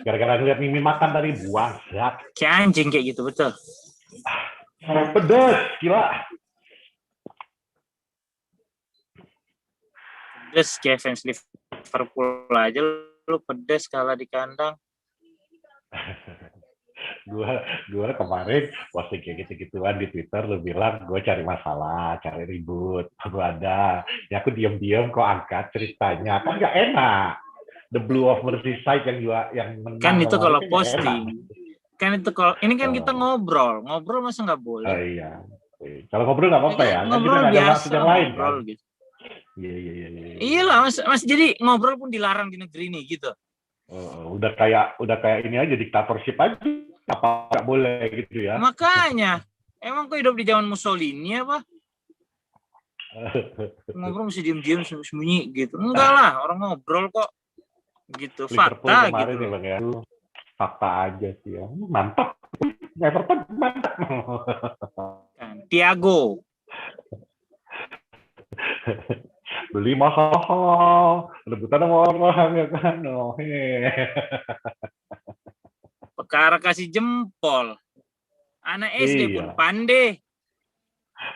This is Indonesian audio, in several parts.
Gara-gara ngeliat Mimin makan tadi buang zat. Kayak anjing kayak gitu, betul. Pedes, gila. Pedes kayak fans Liverpool aja lu pedes kalah di kandang. Gue kemarin posting kayak gitu-gituan di Twitter, lu bilang gue cari masalah, cari ribut. Gue ada, ya aku diem-diem kok angkat ceritanya, kan nggak enak. The Blue of Merseyside yang menang Kan itu kemarin kalau kan nggak enak. posting. Kan itu kalau ini kan kita ngobrol masa nggak boleh. Iya. Kalau ngobrol nggak apa-apa ya, kan kita Ngobrol nggak ada maksud biasa, yang lain ngobrol kan. gitu. Iya. Iyalah, mas jadi ngobrol pun dilarang di negeri ini gitu. Udah kayak ini aja, diktatorship aja, apa nggak boleh gitu ya. Makanya, emang kok hidup di zaman Mussolini apa? Ngobrol mesti diem-diem sembunyi gitu. Enggak lah, orang ngobrol kok gitu. Liverpool Fakta kemarin gitu. nih Bang ya. Fakta aja sih ya. Mantap. Everton mantap. Thiago. Beli mahal, rebutan sama orang ya kan. Perkara kasih jempol. Anak SD pun Iya. pandai.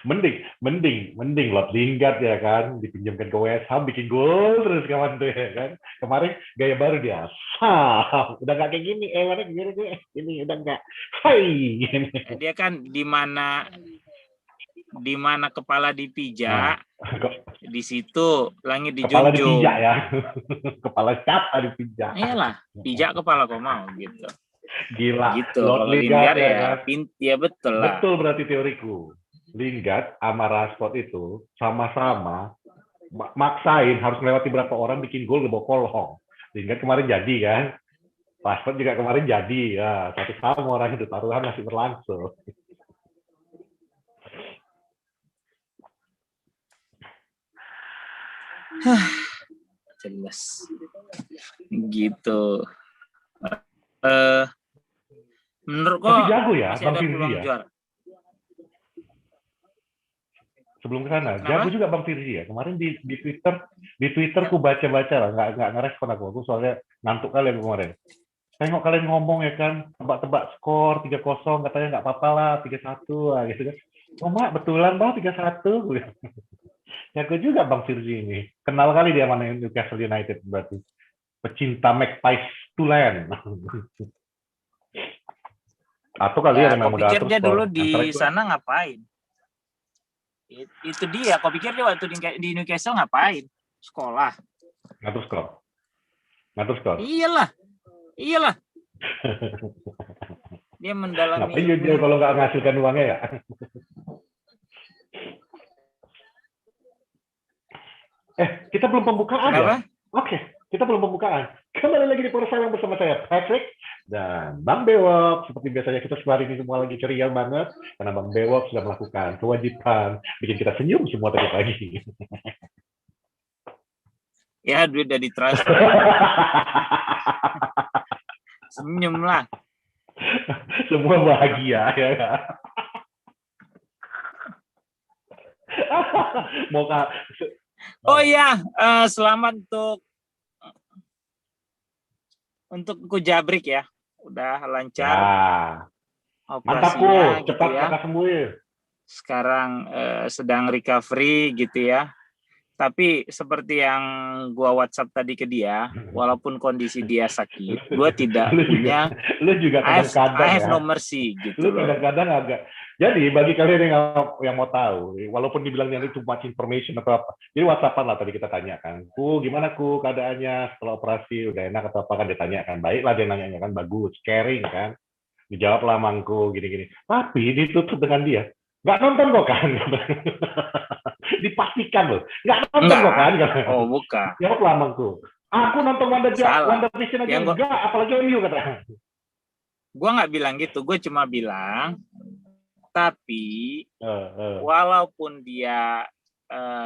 Mending Lot Lingard ya kan, dipinjamkan ke West Ham, bikin gol terus kawan tuh ya kan. Kemarin gaya baru dia, udah nggak kayak gini, mana gini udah nggak, hai. Dia kan di mana kepala dipijak, di situ langit dijunjung. Kepala dipijak ya, kepala siapa dipijak? Iyalah, pijak kepala kau mau gitu. Gila, gitu. Lot Lingard ya kan. Ya betul lah. Betul berarti teoriku. Lingard sama Rashford itu sama-sama maksain harus melewati berapa orang bikin gol di bawah kolong. Lingard kemarin jadi kan, Rashford juga kemarin jadi ya, satu sama orang itu, taruhan masih berlangsung. Jelas gitu. Menurut kok tapi jago ya masih Bang ada Firzi peluang ya. juara? Sebelum ke sana, jago juga Bang Firzi ya. Kemarin di Twitter ku baca-baca lah, nggak ngerespon aku soalnya ngantuk kali aku kemarin. Tengok kalian ngomong ya kan, tebak-tebak skor 3-0, katanya nggak apa-apa lah 3-1 lah gitu kan. Oh mak, betulan Bang 3-1. Jago juga Bang Firzi ini. Kenal kali dia mana Newcastle United berarti. Pecinta Magpies Tulen. Atau kali ya memang udah pikir dia dulu skor. di sana ngapain? Itu dia. Kau pikir dia waktu di Newcastle ngapain? Sekolah. Ngatur skor. Iyalah. Dia mendalami. Ngapain dia kalau nggak menghasilkan uangnya ya? Kita belum pembukaan ya? Oke, kita belum pembukaan. Kembali lagi di Poros Sayang bersama saya Patrick dan Bang Bewok. Seperti biasanya kita hari ini semua lagi ceria banget karena Bang Bewok sudah melakukan kewajiban bikin kita senyum semua tadi pagi. Ya, duit udah ditransfer. Senyum lah. Semua bahagia ya. Oh iya, selamat untuk Kujabrik ya, udah lancar. Ya. Mantap kok, cepat ya. Sembuh. Sekarang sedang recovery gitu ya. Tapi seperti yang gua WhatsApp tadi ke dia, walaupun kondisi dia sakit, gua tidak punya. Lu juga kadang-kadang I have no mercy gitu. Lu kadang-kadang agak. Jadi bagi kalian yang mau tahu, walaupun dibilangnya itu too much information atau apa, jadi WhatsAppan lah tadi kita tanyakan, gimana keadaannya setelah operasi, udah enak atau apa kan ditanyakan, baiklah dia nanya kan, bagus, caring kan, dijawab lah mangku gini-gini, tapi ditutup dengan dia. Nggak nonton kok kan? Dipastikan loh. Nggak nonton kok kan? Oh bukan. Jawab lamangku. Aku nonton WandaVision aja enggak, apalagi MU kata. Gua nggak bilang gitu. Gue cuma bilang, tapi walaupun dia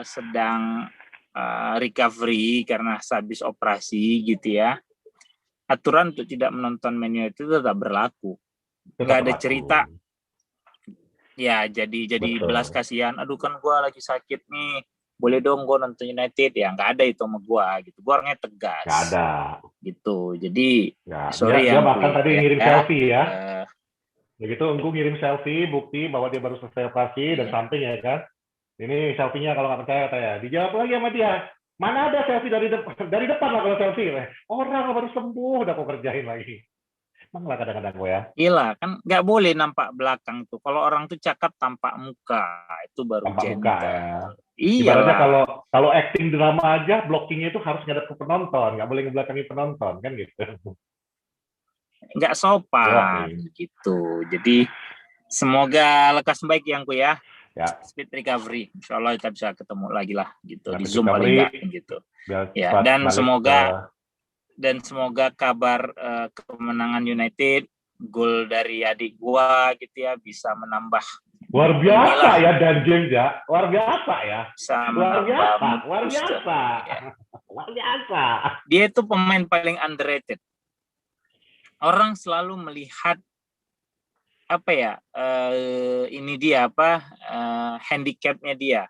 sedang recovery karena habis operasi gitu ya, aturan untuk tidak menonton Man United itu tetap berlaku. Nggak ada cerita. Ya, jadi belas kasihan. Aduh kan gue lagi sakit nih. boleh dong gue nonton United, ya nggak ada itu sama gue gitu. Gue orangnya tegas. Nggak ada. Gitu. Jadi sorry dia ya. Dia bahkan tadi ngirim selfie ya. Begitu Engku ngirim selfie bukti bahwa dia baru selesai operasi dan samping ya kan. Ini selfie-nya kalau nggak percaya katanya. Dijawab lagi sama dia. Mana ada selfie dari depan lah kalau selfie. Orang baru sembuh udah kau kerjain lagi. Emang lah kadang-kadang gue ya. Iya kan nggak boleh nampak belakang tuh. Kalau orang tuh cakap tampak muka itu baru tampak muka ya. Iya. Ibaratnya kalau acting drama aja blockingnya itu harus ngadep ke penonton, nggak boleh ngebelakangi penonton kan gitu. Nggak sopan gitu. Jadi semoga lekas baik Yangku ya. Speed recovery. Insya Allah kita bisa ketemu lagi lah gitu di Zoom paling nggak gitu. Ya dan semoga kabar kemenangan United, gol dari adik gua gitu ya bisa menambah. Luar biasa ya Dan James ya. Luar biasa ya. Luar biasa. Dia itu pemain paling underrated. Orang selalu melihat apa ya? Ini dia handicapnya dia.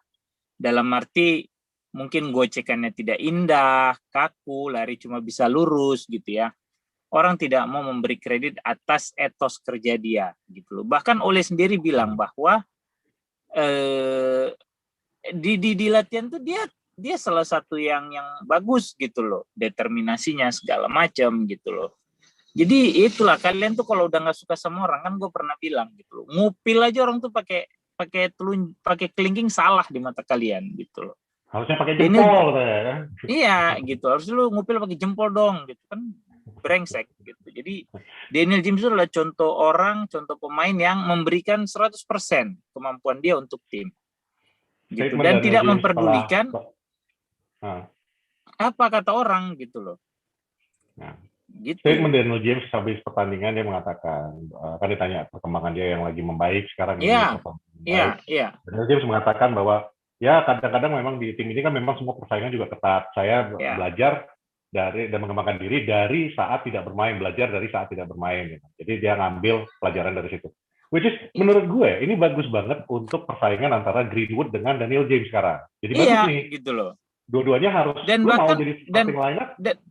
Dalam arti mungkin gocekannya tidak indah, kaku, lari cuma bisa lurus gitu ya. Orang tidak mau memberi kredit atas etos kerja dia gitu loh. Bahkan Ole sendiri bilang bahwa di latihan tuh dia salah satu yang bagus gitu loh, determinasinya segala macam gitu loh. Jadi itulah kalian tuh kalau udah nggak suka sama orang kan gue pernah bilang gitu loh. Ngupil aja orang tuh pakai kelingking salah di mata kalian gitu loh. Harusnya pakai jempol kan? Iya gitu, harus lu ngupil pakai jempol dong gitu kan, brengsek gitu. Jadi Daniel James itu adalah contoh pemain yang memberikan 100% kemampuan dia untuk tim. Gitu. Dan tidak memperdulikan apa kata orang gitu loh. Gitu. Statement Daniel James habis pertandingan dia mengatakan, kan ditanya perkembangan dia yang lagi membaik sekarang ini. Iya. Daniel James mengatakan bahwa ya kadang-kadang memang di tim ini kan memang semua persaingan juga ketat. Saya belajar dan mengembangkan diri dari saat tidak bermain, belajar dari saat tidak bermain. Gitu. Jadi dia ngambil pelajaran dari situ. Which is menurut gue ini bagus banget untuk persaingan antara Greenwood dengan Daniel James sekarang. Jadi bagus nih. Gitu loh. Dua-duanya harus mau jadi starting lineup.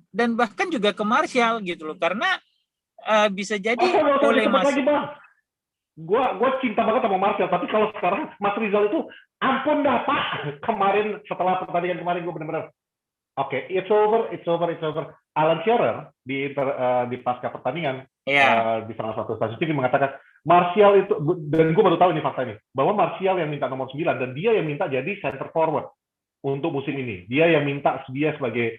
Dan bahkan juga ke Martial gitu loh, karena bisa jadi oleh lagi bang. Gua cinta banget sama Martial, tapi kalau sekarang Mas Rizal itu ampun dah Pak. Kemarin setelah pertandingan kemarin gue benar-benar it's over. Alan Shearer di pasca pertandingan di salah satu stasiun TV mengatakan Martial itu, dan gue baru tahu ini fakta ini, bahwa Martial yang minta nomor 9 dan dia yang minta jadi center forward untuk musim ini. Dia yang minta dia sebagai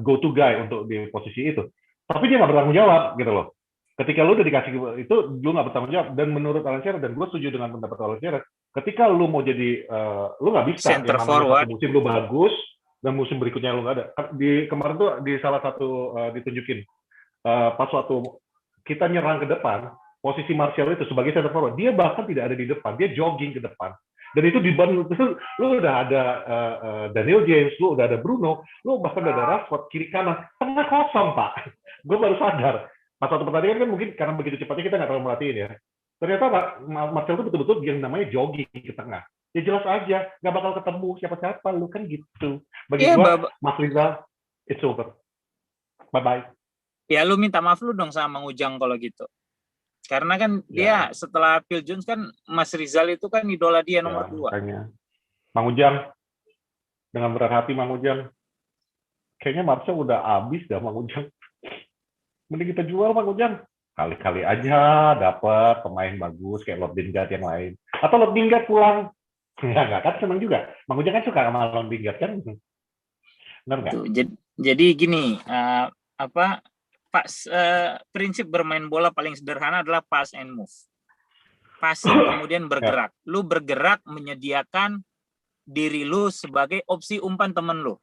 go to guy untuk di posisi itu. Tapi dia nggak bertanggung jawab gitu loh. Ketika lu udah dikasih itu, lu nggak bertanggung jawab. Dan menurut Alan Shearer, dan gue setuju dengan pendapat Alan Shearer, ketika lu mau jadi, lu nggak bisa. Center forward. Musim lu bagus, dan musim berikutnya lu nggak ada. Kemarin tuh di salah satu ditunjukin, pas waktu kita nyerang ke depan, posisi Martial itu sebagai center forward, dia bahkan tidak ada di depan, dia jogging ke depan. Dan itu di ban lu udah ada Daniel James, lu udah ada Bruno, lu bahkan udah ada Rashford kiri kanan, tengah kosong Pak. Gue baru sadar. Pas waktu pertandingan kan mungkin karena begitu cepatnya kita nggak terlalu merhatiin ya. Ternyata Pak Martial itu betul-betul yang namanya jogging ke tengah. Ya jelas aja, nggak bakal ketemu siapa-siapa lu kan gitu. Bagi gua, Mas Rizal, it's over. Bye-bye. Ya lu minta maaf lu dong sama Mang Ujang kalau gitu. Karena kan dia setelah Phil Jones kan Mas Rizal itu kan idola dia nomor 2. Makanya. Mang Ujang, dengan berat hati Mang Ujang, kayaknya Martial udah habis dah Mang Ujang. Mending kita jual Mang Ujang. Kali-kali aja dapat pemain bagus kayak Lord Lingard yang lain. Atau Lord Lingard pulang. Ya nggak kan seneng juga. Mang Ujang kan suka sama Lord Lingard kan. Benar nggak? Jadi gini, prinsip bermain bola paling sederhana adalah pass and move. Passing kemudian bergerak. Lu bergerak menyediakan diri lu sebagai opsi umpan temen lu.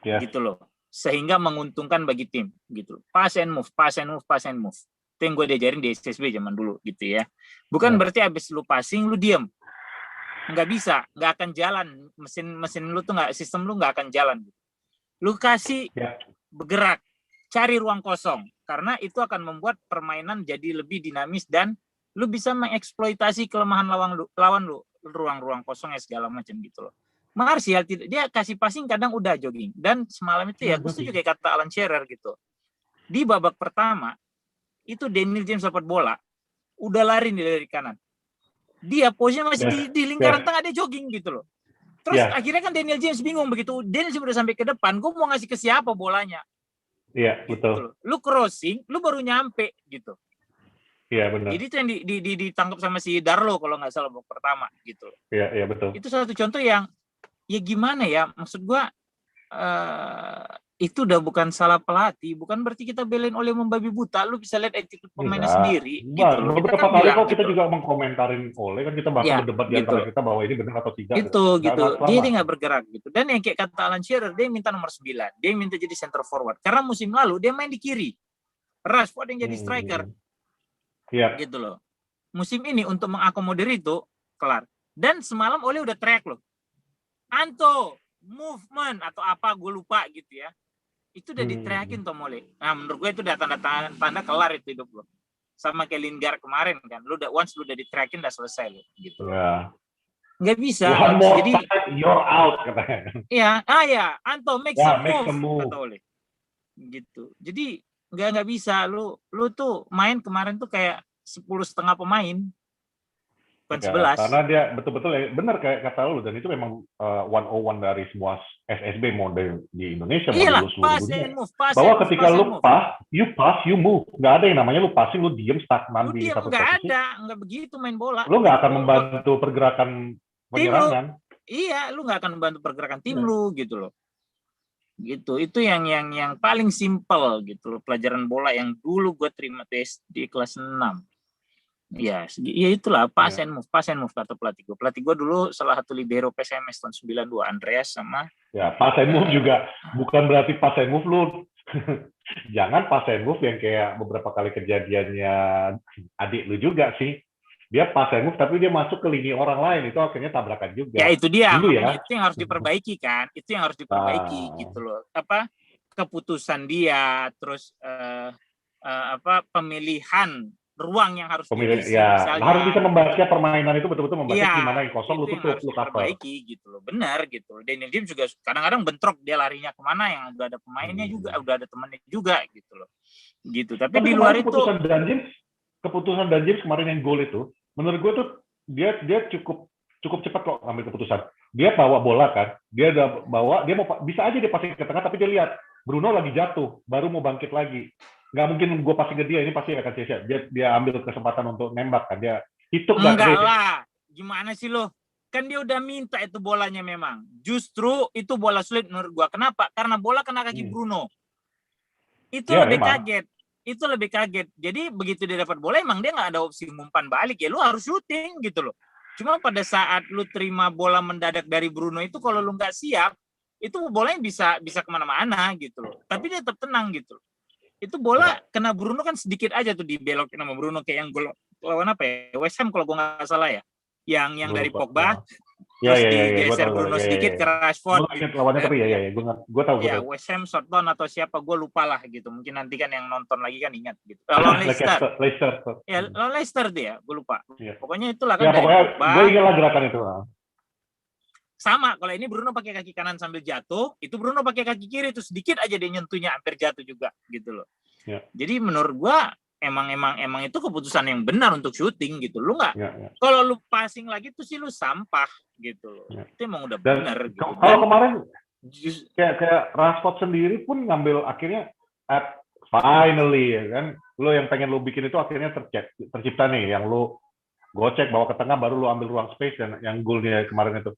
Gitu loh. Sehingga menguntungkan bagi tim gitu. Pass and move. Itu yang gue diajarin di SSB zaman dulu gitu ya. Bukan berarti habis lu passing lu diem. Nggak bisa, nggak akan jalan. Mesin lu tuh sistem lu nggak akan jalan. Lu kasih bergerak. Cari ruang kosong, karena itu akan membuat permainan jadi lebih dinamis dan lu bisa mengeksploitasi kelemahan lawan lu, ruang-ruang kosongnya segala macam gitu loh. Martial tidak, dia kasih passing kadang udah jogging. Dan semalam itu ya gue setuju kayak kata Alan Shearer gitu. Di babak pertama itu Daniel James dapat bola, udah lari dari kanan. Dia posisinya masih di lingkaran tengah, dia jogging gitu loh. Terus akhirnya kan Daniel James bingung begitu. Daniel James udah sampai ke depan, gue mau ngasih ke siapa bolanya? Iya, gitu betul. Loh. Lu crossing, lu baru nyampe gitu. Iya, benar. Jadi itu yang ditangkap sama si Darlow kalau nggak salah babak pertama gitu. Iya, betul. Itu satu contoh yang ya gimana ya, maksud gue itu udah bukan salah pelatih, bukan berarti kita belain oleh membabi buta. Lu bisa lihat attitude pemainnya sendiri. Gitu loh. Beberapa kali kok kita juga mengkomentarin oleh, kan kita bahkan berdebat di antara kita bahwa ini benar atau tidak. Gitu. Dia nggak bergerak gitu. Dan yang kayak kata Alan Shearer, dia minta nomor 9, dia minta jadi center forward. Karena musim lalu dia main di kiri, Rashford yang jadi striker. Gitu loh. Musim ini untuk mengakomodir itu kelar. Dan semalam Ole udah teriak loh, Anto, movement atau apa gue lupa gitu ya. Itu udah diteriakin Tom Ole. Nah menurut gue itu udah tanda kelar itu hidup lo. Sama kayak Lingard kemarin kan, lu udah once lu udah diteriakin udah selesai lo gitu. Nggak bisa. Jadi you're out katanya. Iya, Anto make some move kata Ole. Gitu. Jadi nggak bisa lu tuh main kemarin tuh kayak 10,5 pemain. Bukan 11. Karena dia betul-betul benar kayak kata lu, dan itu memang 101 dari semua SSB model di Indonesia. Iyalah, pass and move. Bahwa ketika lu pass, you move. Nggak ada yang namanya lu passing, lu diem stagnan di satu posisi. Nggak ada, nggak begitu main bola. Lu nggak akan membantu pergerakan penyerangan. Iya, lu nggak akan membantu pergerakan tim lu gitu loh. Gitu. Itu yang paling simpel gitu loh, pelajaran bola yang dulu gue terima di kelas 6. Ya itulah pass and move kata pelatih gue. Pelatih gue dulu salah satu libero PSMS tahun 92, Andreas sama. Ya, pass and move juga bukan berarti pass and move lu. Jangan pass and move yang kayak beberapa kali kejadiannya adik lu juga sih. Dia pass and move tapi dia masuk ke lini orang lain, itu akhirnya tabrakan juga. Ya itu dia, ya. itu yang harus diperbaiki kan. Itu yang harus diperbaiki gitu loh. Keputusan dia, terus pemilihan ruang yang harus diisi, harus bisa membaca permainan itu, betul-betul membaca gimana yang kosong lu tutup, lu cover. Gitu loh, benar gitu. Daniel James juga kadang-kadang bentrok, dia larinya kemana yang udah ada pemainnya juga, udah ada temannya juga gitu loh. Gitu. Tapi di luar itu keputusan Dan James kemarin yang gol itu, menurut gue tuh dia cukup cepat kok ambil keputusan. Dia bawa bola kan, dia udah bawa, dia mau bisa aja dia passing ke tengah, tapi dia lihat Bruno lagi jatuh, baru mau bangkit lagi. Nggak mungkin gue passing ke dia, ini pasti akan sia-sia. Dia ambil kesempatan untuk nembak kan, dia hitung. Enggak lah, gimana sih lo? Kan dia udah minta itu bolanya memang. Justru itu bola sulit menurut gue. Kenapa? Karena bola kena kaki Bruno. Itu lebih kaget. Itu lebih kaget. Jadi begitu dia dapat bola, emang dia nggak ada opsi umpan balik. Ya lu harus syuting gitu loh. Cuma pada saat lu terima bola mendadak dari Bruno itu, kalau lu nggak siap, itu bolanya bisa kemana-mana gitu loh. Tapi dia tetap tenang gitu loh. Itu bola kena Bruno kan sedikit aja tuh dibelokin sama Bruno, kayak yang gol lawan apa ya? West Ham kalau gue nggak salah ya. Yang dari Pogba terus digeser Bruno sedikit ke Rashford. Gue ingat lawannya tapi gue tahu. Ya, West Ham, Southampton atau siapa gue lupa lah gitu. Mungkin nanti kan yang nonton lagi kan ingat gitu. Lawan Leicester. Ya, lawan Leicester dia, gue lupa. Pokoknya itulah kan dari Pogba. Gue ingat lah gerakan itu. Sama, kalau ini Bruno pakai kaki kanan sambil jatuh, itu Bruno pakai kaki kiri, itu sedikit aja dia nyentuhnya hampir jatuh juga gitu loh. Jadi menurut gua emang itu keputusan yang benar untuk syuting gitu. Lu nggak, kalau lu passing lagi tuh sih lu sampah gitu loh. Itu emang udah benar. Gitu. Kalau kemarin kayak Rashford sendiri pun ngambil akhirnya finally ya kan, lu yang pengen lu bikin itu akhirnya tercipta nih, yang lu gocek bawa ke tengah baru lu ambil ruang space, dan yang golnya kemarin itu.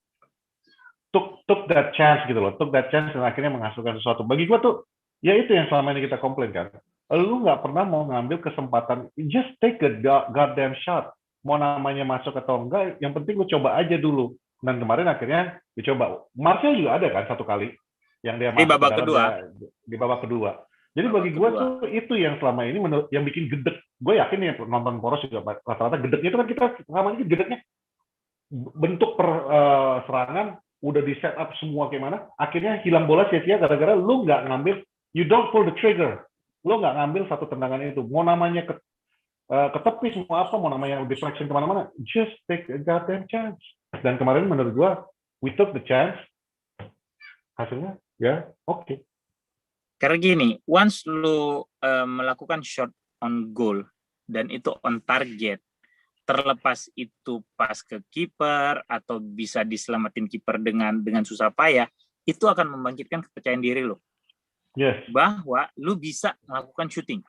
Took that chance gitu loh, dan akhirnya menghasilkan sesuatu. Bagi gue tuh, ya itu yang selama ini kita komplain kan. Lu nggak pernah mau ngambil kesempatan, just take a goddamn shot. Mau namanya masuk atau enggak, yang penting lu coba aja dulu. Dan kemarin akhirnya dicoba. Martial juga ada kan satu kali, yang dia masuk di babak kedua. Jadi bagi gue tuh itu yang selama ini yang bikin gedek. Gue yakin ya nonton Poros juga rata-rata gedeknya itu kan kita selama ini gedeknya bentuk serangan udah di set up semua kayak mana, akhirnya hilang bola sia-sia gara-gara lu nggak ngambil, you don't pull the trigger, lu nggak ngambil satu tendangan itu, mau namanya ke tepi semua apa, mau namanya deflection kemana-mana, just take a goddamn chance. Dan kemarin menurut gua, we took the chance, hasilnya ya oke. Karena gini, once lu melakukan shot on goal dan itu on target, terlepas itu pas ke kiper atau bisa diselamatin kiper dengan susah payah, itu akan membangkitkan kepercayaan diri lo. Yes. Bahwa lu bisa melakukan shooting.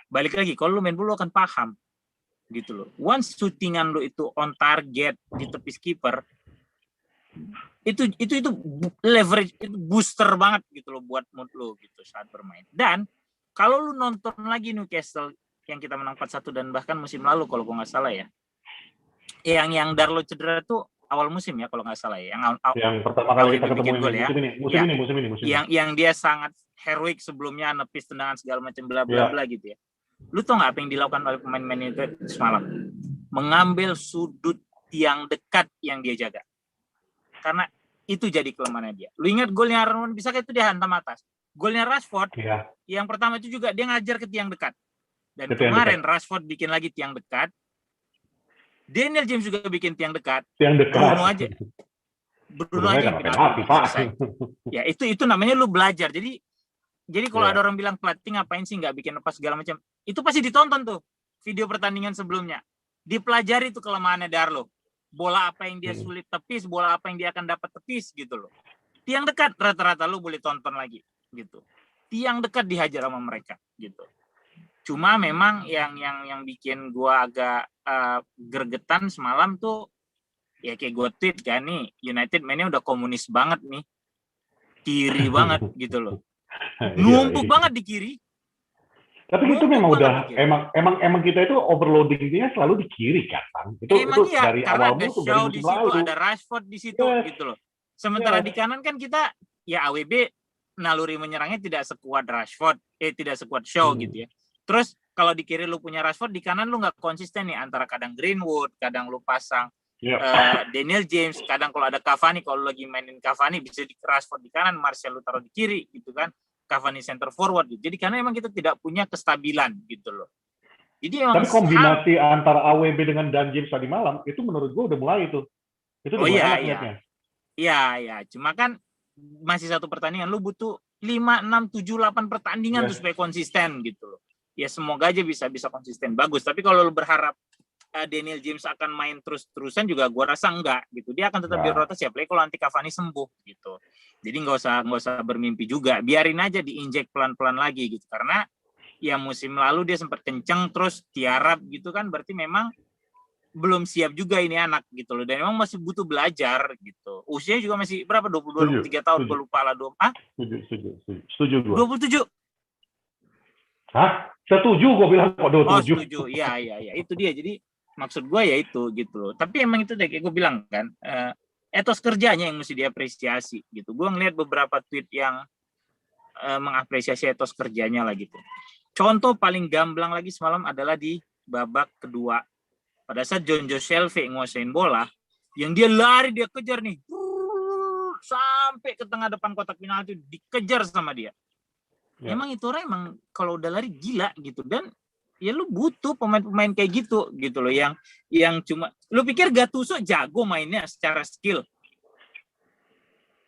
Balik lagi, kalau lu main bola lu akan paham gitu loh. Once shootingan lu itu on target di tepis kiper, itu leverage, itu booster banget gitu loh buat mood lo gitu saat bermain. Dan kalau lu nonton lagi Newcastle yang kita menang 4-1 dan bahkan musim lalu kalau gue nggak salah ya, yang Darlow cedera tuh awal musim ya kalau nggak salah ya, yang pertama kali kita ketemu musim ini. Yang dia sangat heroik sebelumnya, nepis tendangan segala macam bla bla bla gitu ya. Lu tau nggak apa yang dilakukan oleh pemain-pemain itu semalam? Mengambil sudut tiang dekat yang dia jaga. Karena itu jadi kelemahannya dia. Lu ingat golnya Aaron bisa itu dia hantam atas. Golnya Rashford, yang pertama itu juga dia ngajar ke tiang dekat. Dan kemarin Rashford bikin lagi tiang dekat. Daniel James juga bikin tiang dekat. Bruno aja yang penalti. Ya itu namanya lu belajar. Jadi kalau ada orang bilang pelatih ngapain sih nggak bikin lepas segala macam, itu pasti ditonton tuh video pertandingan sebelumnya. Dipelajari tuh kelemahannya Darlow. Bola apa yang dia sulit tepis, bola apa yang dia akan dapat tepis gitu loh. Tiang dekat rata-rata lu boleh tonton lagi gitu. Tiang dekat dihajar sama mereka gitu. Cuma memang yang bikin gua agak gregetan semalam tuh ya kayak gue tweet kan nih, United mainnya udah komunis banget nih. Kiri banget gitu loh. Numpuk banget di kiri. Tapi itu memang udah emang kita itu overloadingnya selalu di kiri kan, Bang. Itu iya, dari karena awal musim ada Shaw di situ, ada Rashford di situ gitu loh. Sementara di kanan kan kita ya AWB naluri menyerangnya tidak sekuat Rashford, tidak sekuat Shaw gitu ya. Terus kalau di kiri lu punya Rashford, di kanan lu nggak konsisten nih, antara kadang Greenwood, kadang lu pasang Daniel James, kadang kalau ada Cavani, kalau lagi mainin Cavani bisa di Rashford di kanan, Martial lu taruh di kiri gitu kan. Cavani center forward gitu. Jadi karena emang kita tidak punya kestabilan gitu loh. Jadi emang tapi kombinasi antara AWB dengan Dan James tadi malam itu menurut gue udah mulai itu. Itu udah mulai enak liatnya. Iya. Cuma kan masih satu pertandingan, lu butuh 5, 6, 7, 8 pertandingan tuh supaya konsisten gitu loh. Ya semoga aja bisa konsisten bagus. Tapi kalau lu berharap Daniel James akan main terus-terusan juga gue rasa enggak gitu. Dia akan tetap dirotasi apalagi kalau nanti Cavani sembuh gitu. Jadi nggak usah bermimpi juga. Biarin aja diinjek pelan-pelan lagi gitu. Karena ya musim lalu dia sempat kenceng terus tiarap gitu kan, berarti memang belum siap juga ini anak gitu loh. Dan memang masih butuh belajar gitu. Usianya juga masih berapa? 22, 23 tahun gue lupa lah. Setuju gue. 27. Hah? Setuju gue bilang kok 27. Oh setuju. Iya. Itu dia. Jadi maksud gue ya itu gitu loh. Tapi emang itu deh kayak gue bilang kan, etos kerjanya yang mesti diapresiasi gitu. Gue ngeliat beberapa tweet yang mengapresiasi etos kerjanya lah gitu. Contoh paling gamblang lagi semalam adalah di babak kedua. Pada saat John Joe Shelvey nguasain bola, yang dia lari, dia kejar nih, sampai ke tengah depan kotak penalti, dikejar sama dia. Emang itu orang emang kalau udah lari gila gitu. Dan ya lu butuh pemain-pemain kayak gitu loh, yang cuma lu pikir Gattuso jago mainnya secara skill.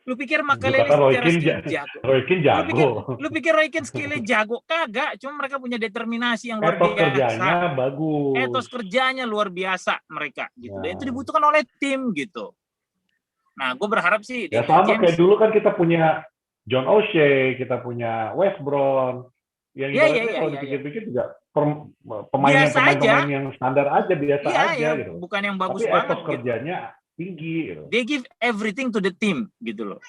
Lu pikir Makelele secara skill jago. Roy Keane jago. Lu pikir Roy Keane skillnya jago? Kagak, cuma mereka punya determinasi yang luar biasa. Etos kerjanya bagus. Etos kerjanya luar biasa mereka gitu. Dan itu dibutuhkan oleh tim gitu. Nah, gue berharap sih ya sama James, kayak dulu kan kita punya John O'Shea, kita punya West Brom. Yang ibaratnya kalau dipikir-pikir juga pemain yang standar aja, biasa aja gitu. Bukan yang bagus tapi banget etos kerjanya tinggi gitu. They give everything to the team gitu loh.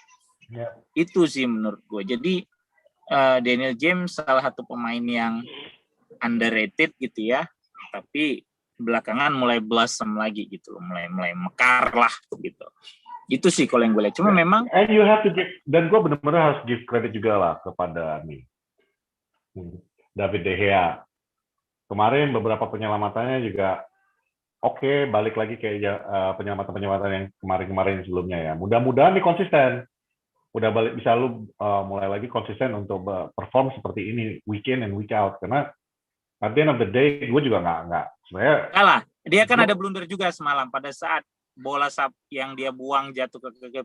Itu sih menurut gue. Jadi Daniel James salah satu pemain yang underrated gitu ya, tapi belakangan mulai blossom lagi gitu loh, mulai mekar lah gitu. Itu sih kalau yang gue lihat. Cuma memang and you have to give, dan gue benar-benar harus give credit juga lah kepada David De Gea. Kemarin beberapa penyelamatannya juga oke, balik lagi kayak penyelamatan yang kemarin sebelumnya ya. Mudah-mudahan nih konsisten. Udah balik, bisa lu mulai lagi konsisten untuk perform seperti ini week in and week out. Karena at the end of the day, gue juga nggak sebenarnya. Kalah. Dia kan ada blunder juga semalam pada saat bola yang dia buang jatuh ke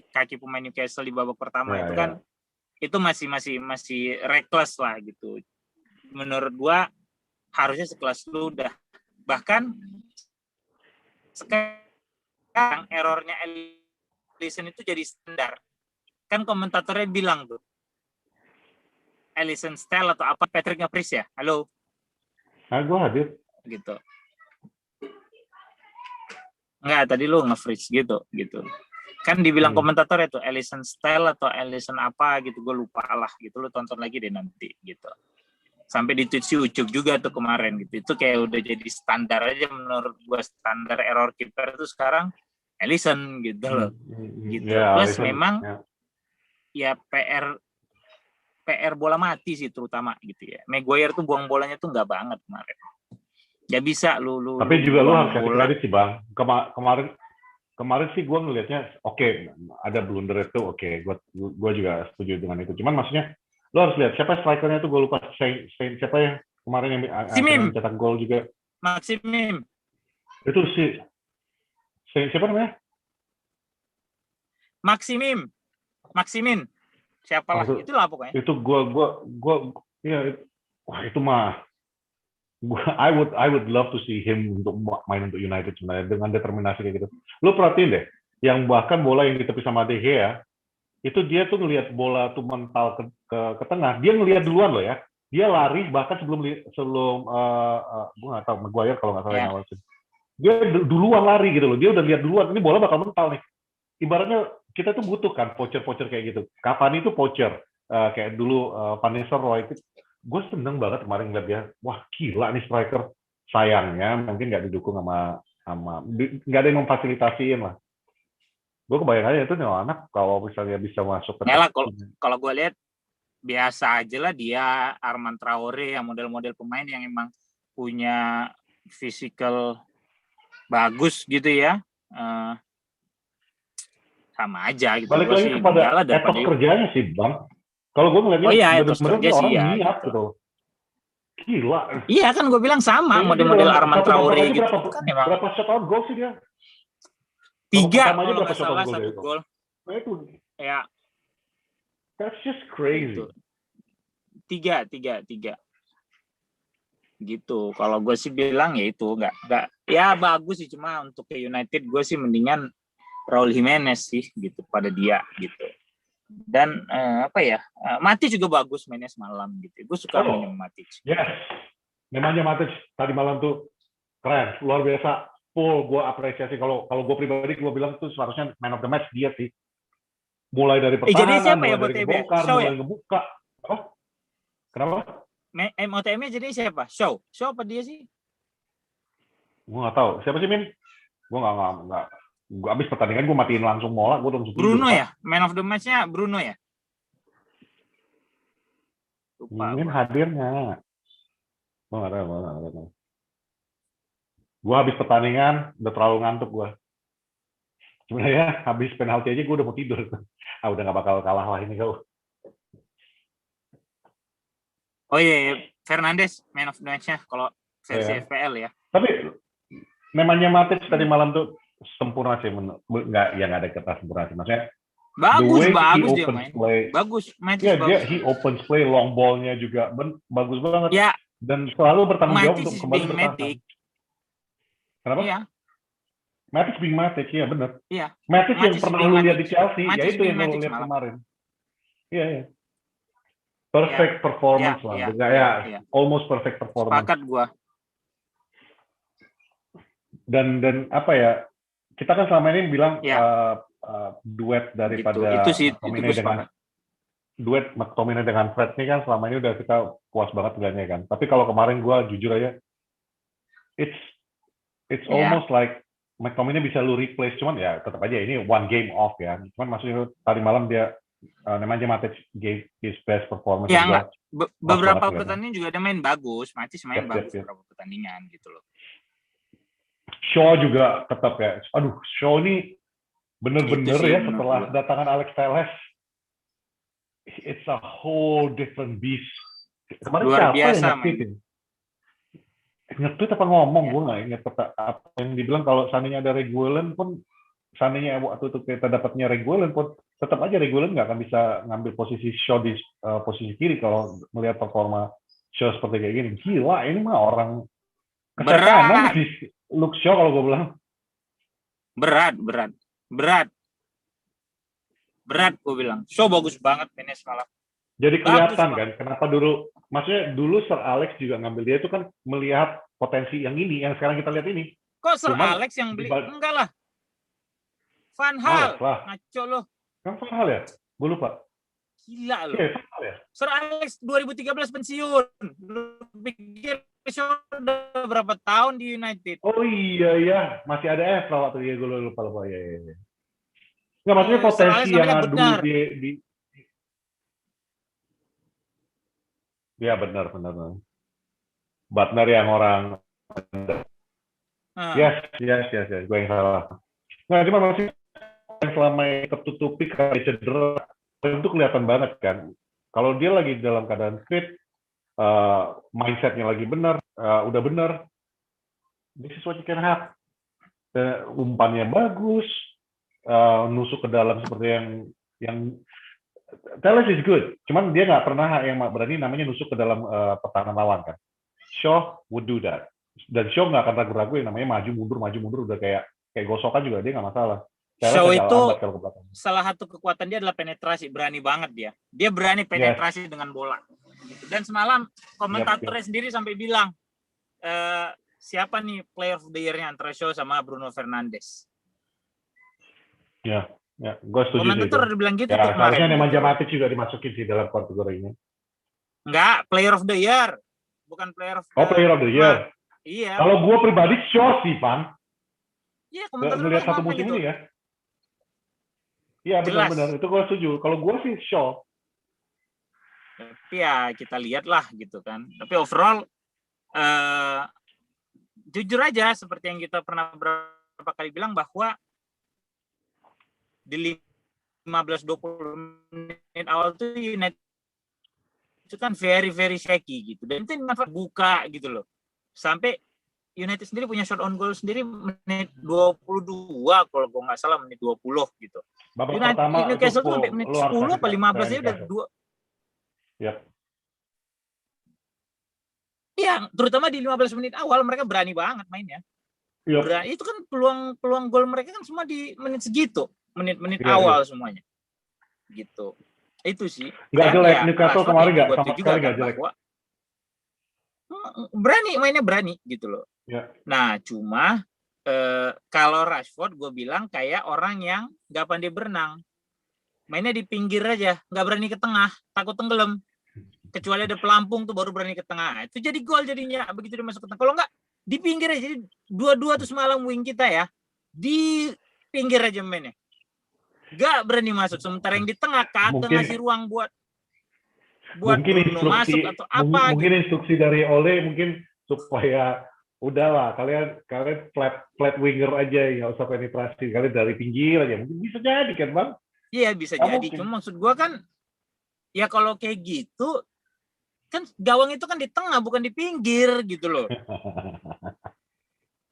kaki pemain Newcastle di babak pertama itu kan itu masih reckless lah gitu. Menurut gua harusnya sekelas lu udah. Bahkan sekarang errornya Alisson itu jadi standar. Kan komentatornya bilang tuh, Alisson style atau apa, Patrick nge-freeze ya? Halo? Gue hadir. Gitu. Enggak, tadi lu nge-freeze gitu. Kan dibilang komentator itu Alisson style atau Alisson apa gitu, gue lupa lah gitu, lu tonton lagi deh nanti gitu. Sampai di tweet si Ucuk juga tuh kemarin gitu. Itu kayak udah jadi standar aja menurut gue, standar error keeper itu sekarang Alisson gitu loh. Gitu. Yeah, plus Alisson, memang ya PR bola mati sih terutama gitu ya. Maguire tuh buang bolanya tuh nggak banget kemarin. Ya bisa lu tapi juga lu harus kasih kredit sih Bang. Kemarin sih gue ngelihatnya oke, ada blunder itu oke. Gue juga setuju dengan itu. Cuman maksudnya lu harus lihat siapa strikernya tuh, gue lupa siapa yang kemarin yang mencetak gol juga. Maximim. Itu siapa namanya? Maximin. Siapalah, itu lah pokoknya. Itu gue ya, wah itu mah I would love to see him untuk main untuk United sebenarnya dengan determinasi kayak gitu. Lu perhatiin deh, yang bahkan bola yang ditepis sama De Gea, itu dia tuh ngelihat bola tuh mental ke tengah, dia ngelihat duluan loh ya. Dia lari bahkan sebelum gue nggak tahu Maguire kalau nggak salah yang awal. Dia duluan lari gitu loh, dia udah lihat duluan, ini bola bakal mental nih. Ibaratnya kita tuh butuh kan poacher kayak gitu. Cavani itu poacher, kayak dulu Van Nistelrooy. Gue seneng banget kemarin ngeliat dia, wah gila nih striker. Sayangnya mungkin nggak didukung sama nggak ada yang memfasilitasiin lah. Gue kebayang aja itu nih anak kalau misalnya bisa masuk ke kalau gue lihat biasa aja lah dia, Armand Traore yang model-model pemain yang emang punya physical bagus gitu ya, sama aja gitu. Balik lagi kepada etos kerjanya sih Bang. Kalau gue ngeliatnya bener-bener orang niat gitu. Gila. Iya kan gue bilang sama model-model Armand Traore gitu. Berapa shot on goal sih dia? 3 kalau nggak salah, 1 gol. Nah itu. Ya. That's just crazy. 3. Gitu. Kalau gue sih bilang ya itu nggak ya bagus sih, cuma untuk ke United gue sih mendingan Raul Jimenez sih gitu pada dia gitu. Dan Matic juga bagus mainnya semalam gitu. Gue suka mainnya Matic. Yes. Namanya Matic tadi malam tuh keren, luar biasa. Full gue apresiasi. Kalau gue pribadi gue bilang tuh seharusnya man of the match dia sih. Mulai dari pertahanan, mulai dari ngebongkar, mulai ngebuka. Apa? Kenapa? MOTM-nya jadi siapa? Show apa dia sih? Gue nggak tahu. Siapa sih Min? Gue nggak. Gue abis pertandingan gue matiin langsung mola. Gue langsung Bruno tidur, ya? Man of the match-nya Bruno ya? Lupa. Min hadirnya. Gue nggak tahu. Gue habis pertandingan udah terlalu ngantuk gue. Sebenarnya habis penalti aja gue udah mau tidur. Udah nggak bakal kalah lah ini kau. Oh iya, Fernandes man of the match-nya kalau versi FPL ya. Tapi namanya Matic tadi malam tuh sempurna sih, nggak ada kata sempurna sih. Maksudnya bagus dia main. Bagus, Matic bagus. He opens play, long ball-nya juga bagus banget. Ya. Dan selalu bertanggung jawab untuk kembali bertahan. Kenapa? Iya. Matic being Matic, iya benar. Iya. Matic yang pernah lu lihat di Chelsea, ya itu yang lu lihat kemarin. Iya. Perfect performance lah. Ya. Almost perfect performance. Sepakat gua. Dan apa ya? Kita kan selama ini bilang duet daripada McTominay dengan duet McTominay dengan Fred ini kan selama ini udah kita puas banget bilangnya kan. Tapi kalau kemarin gua jujur aja, it's almost like McTominay bisa lu replace, cuman ya tetap aja ini one game off ya. Cuman maksudnya tadi malam dia namanya Matic gave his best performance. Ya, beberapa pertandingan juga ada main bagus, Matic main bagus beberapa pertandingan gitu loh. Shaw juga tetap ya. Aduh, Shaw ini bener-bener ya setelah kedatangan Alex Telles, it's a whole different beast. Kemarin luar biasa, nge-tweet apa ngomong, gue nggak ingat apa yang dibilang. Kalau seandainya ada Reguilon pun, seandainya waktu itu kita dapatnya Reguilon pun, tetap aja Reguilon nggak akan bisa ngambil posisi Shaw di posisi kiri kalau melihat performa Shaw seperti kayak gini. Gila, ini mah orang kesetanan sih Luke Shaw kalau gue bilang. Berat gue bilang. Shaw bagus banget mainnya semalam. Jadi kelihatan kan kenapa dulu, maksudnya dulu Sir Alex juga ngambil dia itu kan melihat potensi yang ini, yang sekarang kita lihat ini. Kok Sir Alex yang beli? Enggak lah. Van Hal. Ngaco loh. Kan Van Hal ya? Gue lupa. Gila loh. Ya? Sir Alex 2013 pensiun. Lu pikir Shaw udah berapa tahun di United? Oh iya. Masih ada Evra waktu dia, gue lupa. Ya. Nggak, maksudnya potensi yang dulu di ya benar. Butner yang orang yes, gue yang salah. Nah, cuma masih yang selama tertutupi kali cedera itu kelihatan banget kan. Kalau dia lagi dalam keadaan fit, mindsetnya lagi benar, udah benar, this is what you can have. Umpannya bagus, nusuk ke dalam seperti yang Telles is good, cuman dia nggak pernah yang berani namanya nusuk ke dalam pertahanan lawan kan. Shaw would do that, dan Shaw nggak akan ragu-ragu yang namanya maju mundur udah kayak gosokan juga dia nggak masalah. Shaw itu salah satu kekuatan dia adalah penetrasi, berani banget dia berani penetrasi dengan bola. Dan semalam komentatornya sendiri sampai bilang siapa nih player of the year-nya antara Shaw sama Bruno Fernandes. Ya, gue setuju. Komentator udah bilang gitu. Ya, seharusnya Nemanja Matic juga dimasukin sih dalam kategori ini. Enggak, player of the year. Bukan player of the year. Player of the year. Iya. Kalau gue pribadi Shaw sih, Pan. Iya, komentator ngelihat satu musim gitu. Ini ya. Iya, benar. Itu gue setuju. Kalau gue sih Shaw. Tapi ya kita lihat lah gitu kan. Tapi overall jujur aja seperti yang kita pernah beberapa kali bilang bahwa di 15-20 menit awal tuh United itu kan very shaky gitu, dan itu manfaat buka gitu loh, sampai United sendiri punya shot on goal sendiri menit 22 kalau gue nggak salah, menit 20 gitu. Babak pertama Newcastle tuh sampai menit 10 apa 15 aja udah 2. Yep. Iya, terutama di 15 menit awal mereka berani banget mainnya. Yep. Berani, itu kan peluang gol mereka kan semua di menit segitu. Menit awal semuanya gitu. Itu sih nggak jelek ya, Newcastle kemarin nggak sama sekali nggak jelek. Mainnya berani gitu loh ya. Nah cuma kalau Rashford gue bilang kayak orang yang nggak pandai berenang, mainnya di pinggir aja, nggak berani ke tengah, takut tenggelam, kecuali ada pelampung tuh baru berani ke tengah. Itu jadi gol jadinya begitu dia masuk ke tengah. Kalau nggak di pinggir aja. Jadi dua-dua tuh semalam wing kita ya di pinggir aja mainnya. Gak berani masuk, sementara yang di tengah kagak ngasih ruang buat mungkin Bruno masuk atau apa mungkin gitu. Instruksi dari Ole mungkin supaya udahlah kalian flat winger aja, nggak usah penetrasi, kalian dari pinggir aja, mungkin bisa jadi kan Bang. Iya bisa jadi, cuma maksud gua kan ya kalau kayak gitu kan gawang itu kan di tengah bukan di pinggir gitu loh.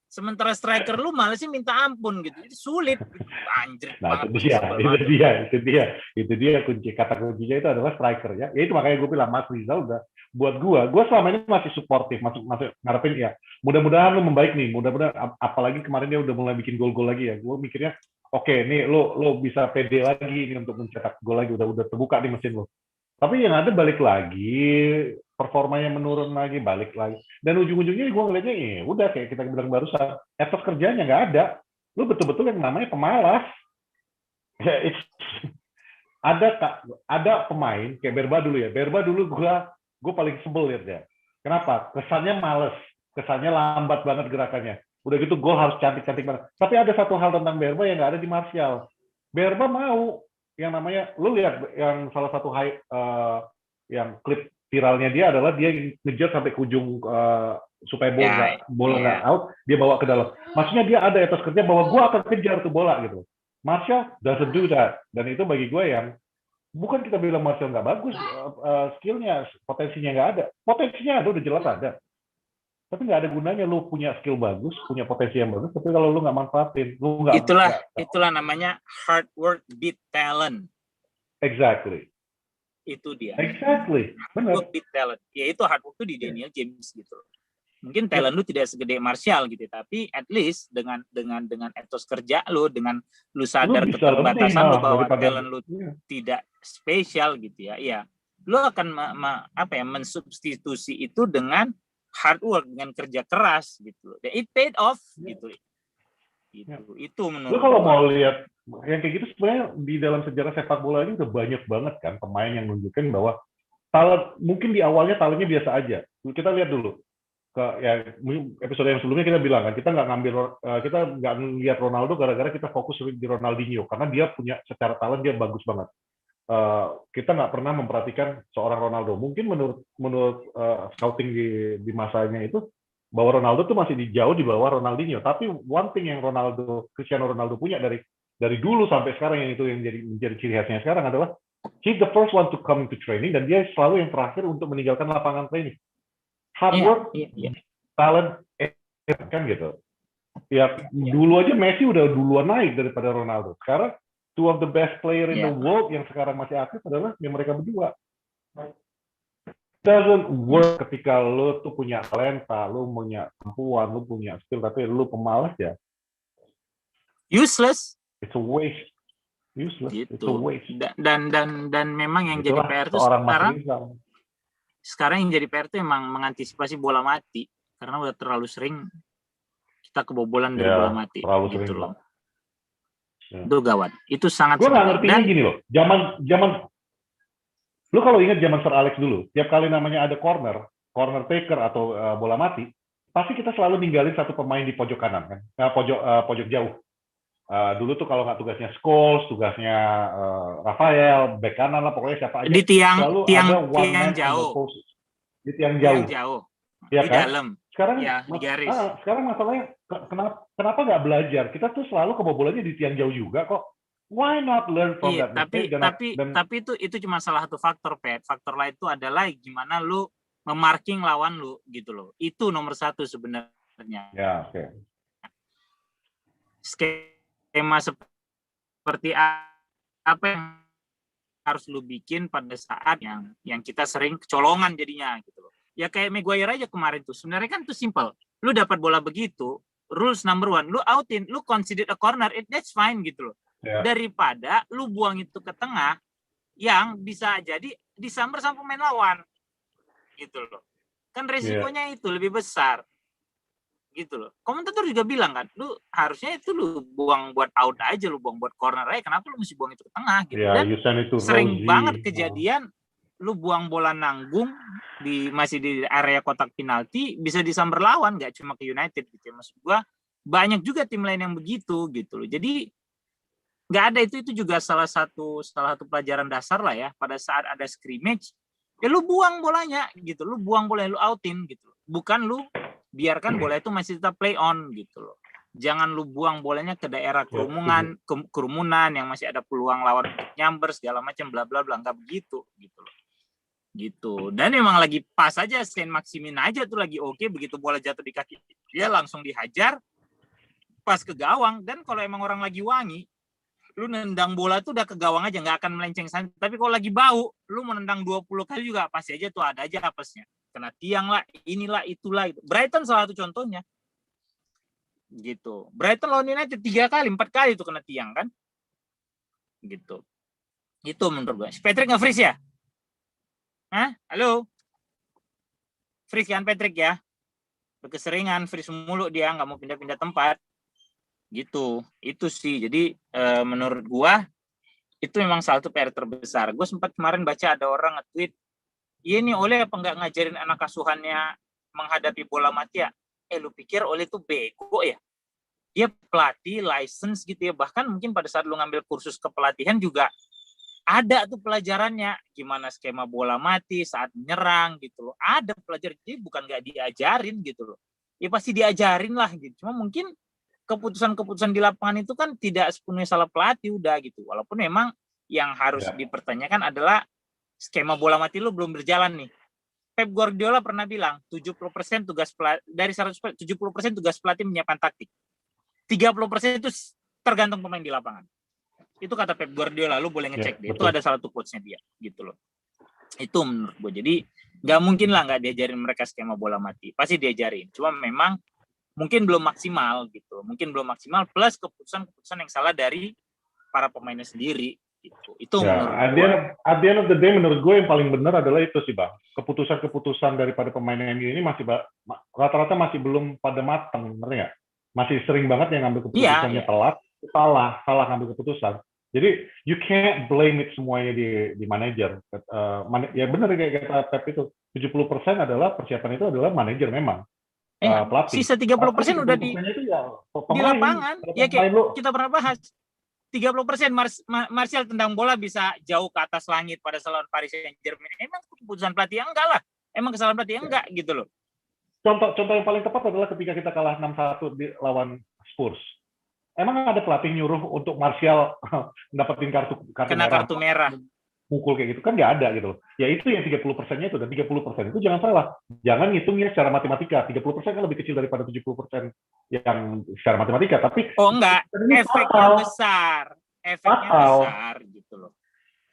Sementara striker lu malah sih minta ampun gitu, jadi sulit. Anjir banget. Itu dia kata kuncinya itu adalah striker ya. Ya itu makanya gue bilang Mas Rizal udah buat gue selama ini masih suportif, masih ngarepin ya. Mudah-mudahan lu membaik nih, mudah-mudahan apalagi kemarin dia udah mulai bikin gol-gol lagi ya. Gue mikirnya oke, nih lo bisa pede lagi nih untuk mencetak gol lagi, udah terbuka di mesin lo. Tapi yang ada balik lagi, performanya menurun lagi, balik lagi. Dan ujung-ujungnya gue ngeliatnya, ya udah kayak kita bilang barusan, etos kerjanya nggak ada. Lu betul-betul yang namanya pemalas. Ya, ada pemain kayak Berba dulu ya. Berba dulu gue paling sebel lihat dia. Kenapa? Kesannya males, kesannya lambat banget gerakannya. Udah gitu gol harus cantik-cantik banget. Tapi ada satu hal tentang Berba yang nggak ada di Martial. Berba mau yang namanya, lu lihat yang salah satu yang klip viralnya dia adalah dia ngejar sampai ke ujung supaya bola nggak out, dia bawa ke dalam. Maksudnya dia ada etos kerja bahwa gue akan kejar tuh bola gitu. Martial doesn't do that, dan itu bagi gue yang bukan kita bilang Martial nggak bagus skillnya, potensinya nggak ada, potensinya ada, udah jelas ada. Tapi nggak ada gunanya lu punya skill bagus, punya potensi yang bagus, tapi kalau lu nggak manfaatin, lu nggak. Itulah namanya hard work beat talent. Exactly. Itu dia. Exactly. Benar. Hard work beat talent. Ya itu hard work itu di Daniel James gitu. Mungkin talent lu tidak segede Martial gitu, tapi at least dengan etos kerja lu, dengan lu sadar keterbatasan lu bahwa talent lu tidak spesial gitu ya. Iya. Lu akan mensubstitusi itu dengan hard work, dengan kerja keras gitu. Dan it paid off gitu. Itu menurut lu kalau mau lihat yang kayak gitu sebenarnya di dalam sejarah sepak bola ini udah banyak banget kan pemain yang nunjukin bahwa talent mungkin di awalnya talentnya biasa aja. Kita lihat dulu episode yang sebelumnya kita bilang kan kita nggak ngelihat Ronaldo gara-gara kita fokus di Ronaldinho karena dia punya secara talent dia bagus banget. Kita nggak pernah memperhatikan seorang Ronaldo. Mungkin menurut scouting di masanya itu bahwa Ronaldo tuh masih jauh di bawah Ronaldinho. Tapi one thing yang Cristiano Ronaldo punya dari dulu sampai sekarang yang itu yang menjadi ciri khasnya sekarang adalah he's the first one to come to training dan dia selalu yang terakhir untuk meninggalkan lapangan training. Hard work, talent, kan gitu. Ya dulu aja Messi udah duluan naik daripada Ronaldo. Sekarang two of the best player in the world yang sekarang masih aktif adalah yang mereka berdua. Doesn't work ketika lu tuh punya talenta, lu punya kemampuan, lu punya skill, tapi lu pemalas ya. Useless. It's a waste. Useless. Gitu. It's a waste. Dan memang yang itulah jadi PR itu sekarang yang jadi PR itu emang mengantisipasi bola mati karena udah terlalu sering kita kebobolan dari bola mati. Terlalu gitu sering loh. Itu gawat. Itu sangat. Gue nggak ngertinya gini loh. Zaman lu kalau ingat zaman Sir Alex dulu, tiap kali namanya ada corner taker atau bola mati, pasti kita selalu ninggalin satu pemain di pojok kanan kan, pojok jauh. Dulu tuh kalau nggak tugasnya Scholes, tugasnya Rafael, bek kanan lah pokoknya siapa aja. Di selalu ada one man jauh. Di tiang jauh. Ya di kan? dalam. Sekarang ya, di garis. Sekarang masalahnya kenapa nggak belajar? Kita tuh selalu kebobolannya di tiang jauh juga kok. Why not learn from that mistake? Tapi itu cuma salah satu faktor, Pet. Faktor lain itu adalah gimana lu memarking lawan lu gitu loh. Itu nomor satu sebenarnya. Ya, oke. Skema seperti apa yang harus lu bikin pada saat yang kita sering kecolongan jadinya gitu loh. Ya kayak Maguire aja kemarin tuh. Sebenarnya kan tuh simple. Lu dapat bola begitu, rules number one, lu outin, lu consider a corner, that's fine gitu loh. Yeah. Daripada lu buang itu ke tengah yang bisa jadi disamber sama pemain lawan gitu loh. Kan resikonya itu lebih besar gitu loh. Komentator juga bilang kan, lu harusnya itu lu buang buat out aja, lu buang buat corner aja, kenapa lu mesti buang itu ke tengah gitu. Dan sering banget kejadian lu buang bola nanggung masih di area kotak penalti bisa disamber lawan, nggak cuma ke United gitu. Maksud gua banyak juga tim lain yang begitu gitu loh. Jadi nggak ada itu juga salah satu pelajaran dasar lah ya. Pada saat ada scrimmage, ya lu buang bolanya gitu, lu buang bola, lu outin gitu. Bukan lu biarkan bola itu masih tetap play on gitu loh. Jangan lu buang bolanya ke daerah kerumunan yang masih ada peluang lawan nyamber segala macam bla bla bla, nggak begitu gitu loh. Gitu. Dan memang lagi pas aja Saint Maximin aja tuh lagi oke, begitu bola jatuh di kaki dia langsung dihajar pas ke gawang. Dan kalau emang orang lagi wangi, lu nendang bola tuh udah ke gawang aja, nggak akan melenceng sana. Tapi kalau lagi bau, lu menendang 20 kali juga pasti aja tuh ada aja apesnya. Kena tiang lah, inilah, itulah. Gitu. Brighton salah satu contohnya. Gitu. Brighton lawan United 3 kali, 4 kali tuh kena tiang kan. Gitu. Itu menurut gue. Patrick nggak freeze ya? Hah? Halo? Freeze kan Patrick ya? Berkeseringan, freeze mulu dia, nggak mau pindah-pindah tempat. Gitu, itu sih. Jadi menurut gua itu memang salah satu PR terbesar. Gua sempat kemarin baca ada orang nge-tweet, iya nih Ole apa nggak ngajarin anak asuhannya menghadapi bola mati ya? Lu pikir Ole tuh bego ya? Dia pelatih, license gitu ya. Bahkan mungkin pada saat lu ngambil kursus kepelatihan juga ada tuh pelajarannya, gimana skema bola mati saat menyerang gitu loh. Ada pelajaran, jadi bukan nggak diajarin gitu loh. Ya pasti diajarin lah gitu. Cuma mungkin keputusan-keputusan di lapangan itu kan tidak sepenuhnya salah pelatih udah gitu. Walaupun memang yang harus dipertanyakan adalah skema bola mati lu belum berjalan nih. Pep Guardiola pernah bilang 70% tugas pelatih, dari 100% 70% tugas pelatih menyiapkan taktik. 30% itu tergantung pemain di lapangan. Itu kata Pep Guardiola, lu boleh ngecek deh. Itu ada salah satu quotes-nya dia gitu loh. Itu menurut gue. Jadi nggak mungkin lah nggak diajarin mereka skema bola mati. Pasti diajarin. Cuma memang mungkin belum maksimal gitu. Mungkin belum maksimal plus keputusan-keputusan yang salah dari para pemainnya sendiri gitu. Itu menurut gue. At the end of the day menurut gue yang paling benar adalah itu sih Bang. Keputusan-keputusan daripada pemain MU ini masih rata-rata masih belum pada matang, ngerti nggak? Masih sering banget yang ngambil keputusannya telat, salah ngambil keputusan. Jadi you can't blame it semuanya di manajer. Ya benar kayak kata Pep itu, 70% adalah persiapan itu adalah manajer memang. Pelatih. Sisa 30% udah di lapangan. Ya kayak kita pernah bahas. 30% Martial tendang bola bisa jauh ke atas langit pada lawan Paris Saint-Germain. Emang keputusan pelatih enggak lah. Emang kesalahan pelatih enggak gitu loh. Contoh yang paling tepat adalah ketika kita kalah 6-1 di lawan Spurs. Emang ada pelatih nyuruh untuk Martial dapetin kartu merah. Mukul kayak gitu kan nggak ada gitu loh. Ya itu yang 30%-nya itu, dan 30% itu jangan salah. Jangan ngitungnya secara matematika. 30% kan lebih kecil daripada 70% yang secara matematika, tapi enggak, efeknya besar. Efeknya besar gitu loh.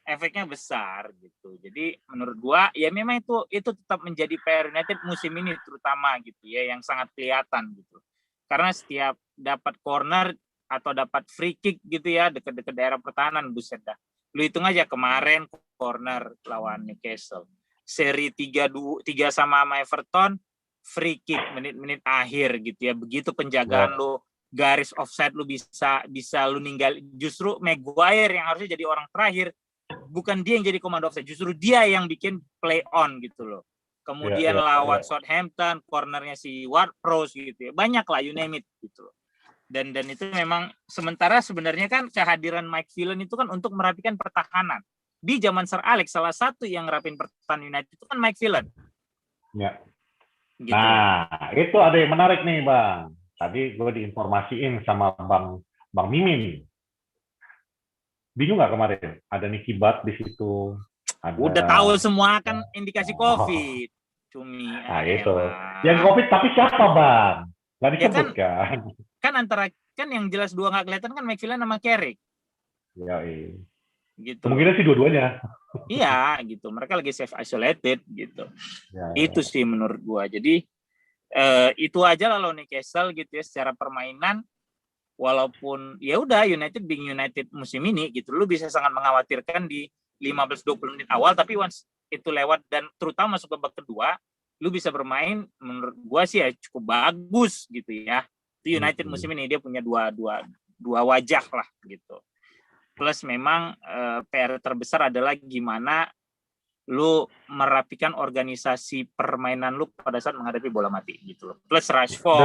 Efeknya besar gitu. Jadi menurut gua ya memang itu tetap menjadi PR United musim ini terutama gitu ya, yang sangat kelihatan gitu. Karena setiap dapat corner atau dapat free kick gitu ya dekat-dekat daerah pertahanan, buset dah. Lu hitung aja kemarin corner lawan Newcastle. Seri 3-3 sama Everton, free kick menit-menit akhir gitu ya. Begitu penjagaan lu, garis offside lu bisa lu ninggal. Justru Maguire yang harusnya jadi orang terakhir, bukan dia yang jadi komando offside, justru dia yang bikin play on gitu loh. Kemudian lawan Southampton, cornernya si Ward-Prowse gitu ya. Banyak lah, you name it gitu loh. Dan itu memang sementara sebenarnya kan kehadiran Mike Phelan itu kan untuk merapikan pertahanan. Di zaman Sir Alex salah satu yang ngerapin pertahanan United itu kan Mike Phelan. Ya. Gitu. Nah, itu ada yang menarik nih, Bang. Tadi gue diinformasiin sama Bang Mimin. Bingung nggak kemarin? Ada Nicky Butt di situ. Udah tahu semua kan indikasi COVID. Cumi. Nah, itu. Yang COVID tapi siapa, Bang? Nggak disebut kan? Kan yang jelas dua nggak kelihatan kan McPhillan sama Carrick. Ya, gitu. Kemungkinan sih dua-duanya. Iya, gitu. Mereka lagi self isolated gitu. Itu sih menurut gua. Jadi itu aja lah lawan Newcastle gitu ya secara permainan. Walaupun ya udah United being United musim ini gitu, lu bisa sangat mengkhawatirkan di 15-20 menit awal, tapi once itu lewat dan terutama masuk ke babak kedua, lu bisa bermain menurut gua sih ya cukup bagus gitu ya. United musim ini dia punya dua wajah lah gitu. Plus memang PR terbesar adalah gimana lu merapikan organisasi permainan lu pada saat menghadapi bola mati gitu loh. Plus Rashford.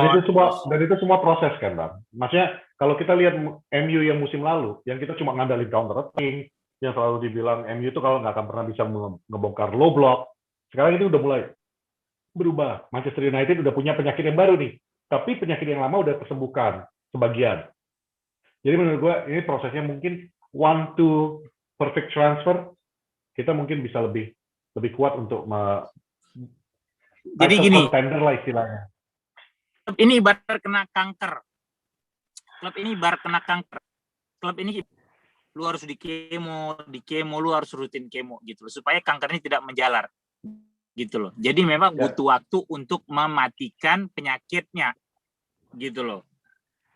Dan itu semua proses kan, Bang. Maksudnya kalau kita lihat MU yang musim lalu, yang kita cuma ngandalin counter attacking, yang selalu dibilang MU itu kalau nggak akan pernah bisa ngebongkar low block. Sekarang itu udah mulai berubah. Manchester United udah punya penyakit yang baru nih. Tapi penyakit yang lama udah tersembuhkan sebagian. Jadi menurut gue ini prosesnya mungkin 1-2 perfect transfer, kita mungkin bisa lebih kuat untuk jadi gini, contender lah istilahnya. Ini ibarat kena kanker. Klub ini ibarat kena kanker. Klub ini lu harus di kemo, lu harus rutin kemo gitu loh, supaya kankernya tidak menjalar. Gitu loh. Jadi memang butuh waktu untuk mematikan penyakitnya. Gitu loh.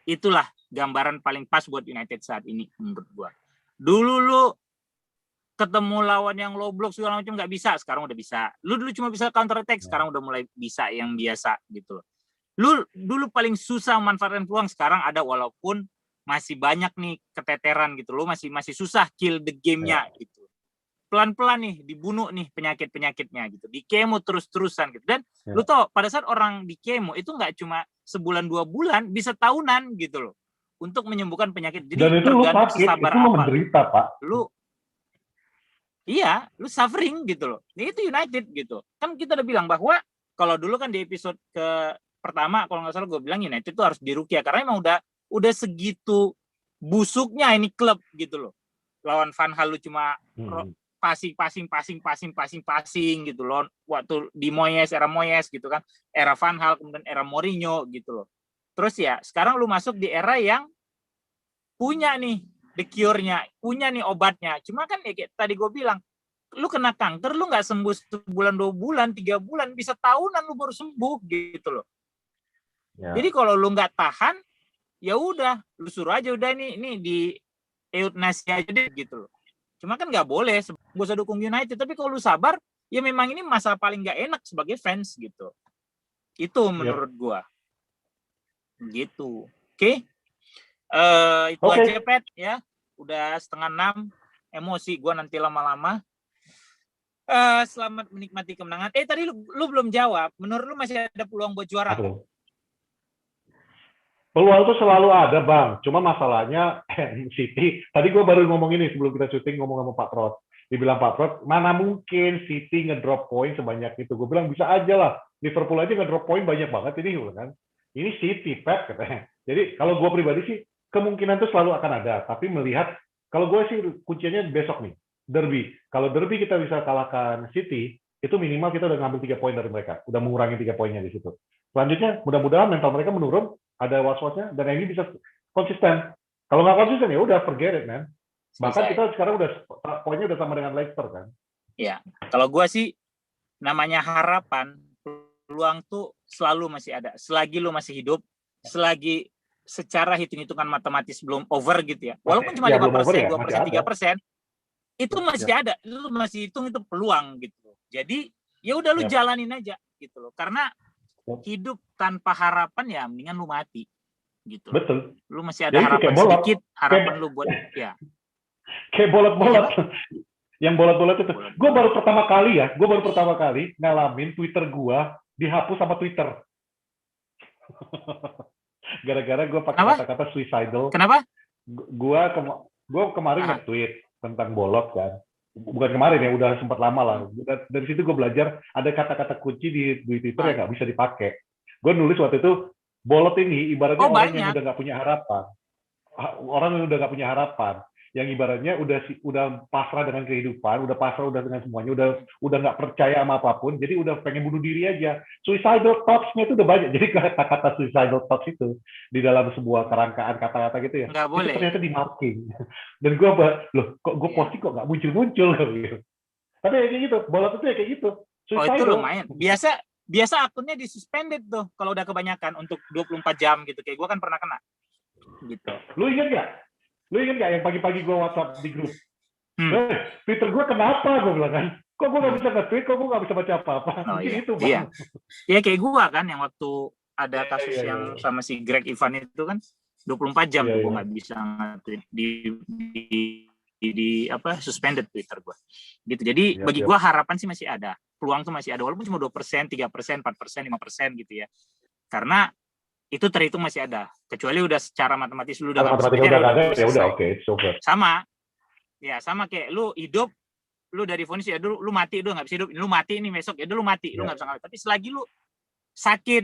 Itulah gambaran paling pas buat United saat ini menurut gua. Dulu lu ketemu lawan yang low block segala macam nggak bisa, sekarang udah bisa. Lu dulu cuma bisa counter attack, sekarang udah mulai bisa yang biasa gitu loh. Lu dulu paling susah memanfaatkan peluang, sekarang ada walaupun masih banyak nih keteteran gitu. Lu masih susah kill the game-nya gitu. Pelan-pelan nih dibunuh nih penyakit-penyakitnya gitu. Di kemo terus-terusan gitu. Dan lu tau pada saat orang di kemo itu nggak cuma sebulan 2 bulan, bisa tahunan gitu loh untuk menyembuhkan penyakit. Jadi dan itu lu sakit, itu lu menderita, Pak. Lu suffering gitu loh. Itu United gitu. Kan kita udah bilang bahwa kalau dulu kan di episode pertama kalau nggak salah gue bilang United itu harus diruqyah karena emang udah segitu busuknya ini klub gitu loh. Lawan Van Hal lu cuma passing gitu loh. Waktu di era Moyes gitu kan, era Van Gaal, kemudian era Mourinho gitu loh. Terus ya sekarang lu masuk di era yang punya nih the cure-nya, punya nih obatnya. Cuma kan ya kayak tadi gue bilang, lu kena kanker, lu nggak sembuh 1 bulan, 2 bulan, 3 bulan, bisa tahunan lu baru sembuh gitu loh. Ya. Jadi kalau lu nggak tahan, ya udah, lu suruh aja udah ini di euthanasia aja deh gitu loh. Cuma kan nggak boleh, gak usah dukung United. Tapi kalau lu sabar, ya memang ini masa paling nggak enak sebagai fans gitu. Itu menurut gua. Gitu. Oke. Itu aja Pet ya. Udah 5:30, emosi gua nanti lama-lama. Selamat menikmati kemenangan. Tadi lu belum jawab. Menurut lu masih ada peluang buat juara? Peluang itu selalu ada, Bang. Cuma masalahnya City. Tadi gue baru ngomong ini sebelum kita syuting, ngomong sama Pak Prot. Dibilang Pak Prot, mana mungkin City ngedrop poin sebanyak itu. Gue bilang bisa aja lah. Liverpool aja ngedrop poin banyak banget ini, kan? Ini City, Pep, katanya. Jadi kalau gue pribadi sih, kemungkinan itu selalu akan ada. Tapi melihat, kalau gue sih kuncinya besok nih, derby. Kalau derby kita bisa kalahkan City, itu minimal kita udah ngambil 3 poin dari mereka. Udah mengurangi 3 poinnya di situ. Selanjutnya, mudah-mudahan mental mereka menurun, ada was-wasnya, dan ini bisa konsisten. Kalau nggak konsisten, ya udah forget it, man. Bahkan kita sekarang udah poinnya udah sama dengan Leicester, kan? Iya. Kalau gue sih, namanya harapan, peluang tuh selalu masih ada. Selagi lu masih hidup, selagi secara hitung-hitungan matematis belum over gitu ya. Walaupun cuma 5%, 2%, 3%, itu masih ada. Lu masih hitung itu peluang gitu. Jadi, ya udah lu jalanin aja gitu loh. Karena hidup tanpa harapan ya mendingan lu mati gitu. Betul. Lu masih ada harapan sedikit, harapan lu buat ya. Kayak bolot-bolot. Yang bolot-bolot itu. Gue baru pertama kali ngalamin Twitter gue dihapus sama Twitter. Gara-gara gue pakai kata-kata suicidal. Kenapa? Gue kemarin nge-tweet tentang bolot kan. Bukan kemarin ya, udah sempat lama lah. Dari situ gue belajar ada kata-kata kunci di Twitter yang nggak bisa dipakai. Gue nulis waktu itu, bolot ini ibaratnya orang yang udah nggak punya harapan. Orang yang udah nggak punya harapan. Yang ibaratnya udah pasrah dengan kehidupan, udah pasrah udah dengan semuanya, udah nggak percaya sama apapun, jadi udah pengen bunuh diri aja. Suicidal thoughts-nya itu udah banyak. Jadi kata-kata suicidal thoughts itu di dalam sebuah kerangkaan kata-kata gitu ya, nggak boleh. Itu ternyata di marking. Dan gue loh, kok gue posting kok nggak muncul-muncul gitu. Tapi kayak gitu, bolot itu ya kayak gitu. Suicidal. Itu lumayan. Biasa akunnya disuspended tuh kalau udah kebanyakan untuk 24 jam gitu. Kayak gue kan pernah kena. Gitu. Lu ingat nggak yang pagi-pagi gue WhatsApp di grup? Twitter gue kenapa? Gue bilang kan. Kok gue nggak bisa nge-tweet? Kok gue nggak bisa baca apa-apa? Mungkin itu, Bang. Iya. Iya, kayak gue kan yang waktu ada kasus yang sama si Greg Ivan itu kan 24 jam tuh gue nggak bisa nge-tweet di suspended Twitter gue. Gitu. Jadi bagi gue harapan sih masih ada. Peluang tuh masih ada. Walaupun cuma 2%, 3%, 4%, 5% gitu ya. Karena itu terhitung masih ada, kecuali udah secara matematis lu udah ya udah oke, super. Sama kayak lu hidup, lu dari vonis ya dulu lu mati, lu nggak bisa hidup, lu mati ini besok ya dulu mati, lu nggak bisa ngalahin. Tapi selagi lu sakit,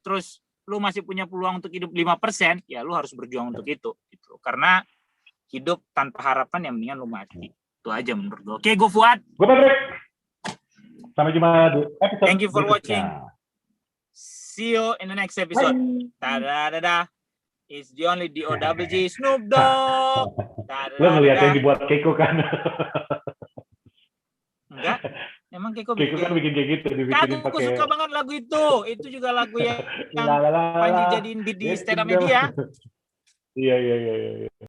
terus lu masih punya peluang untuk hidup 5%, ya lu harus berjuang untuk itu, gitu. Karena hidup tanpa harapan yang mendingan lu mati. Itu aja menurut gue. Oke, gue Fuad. Gue Patrick. Sampai jumpa di episode. Thank you for watching. See you in the next episode. Ta-da-da-da. It's the only DOWG Snoop Dogg. Lo ngeliat yang dibuat Keiko kan? Enggak. Emang Keiko kan bikin kayak gitu. Aku suka banget lagu itu. Itu juga lagu yang Panji jadiin di stand up media. Iya.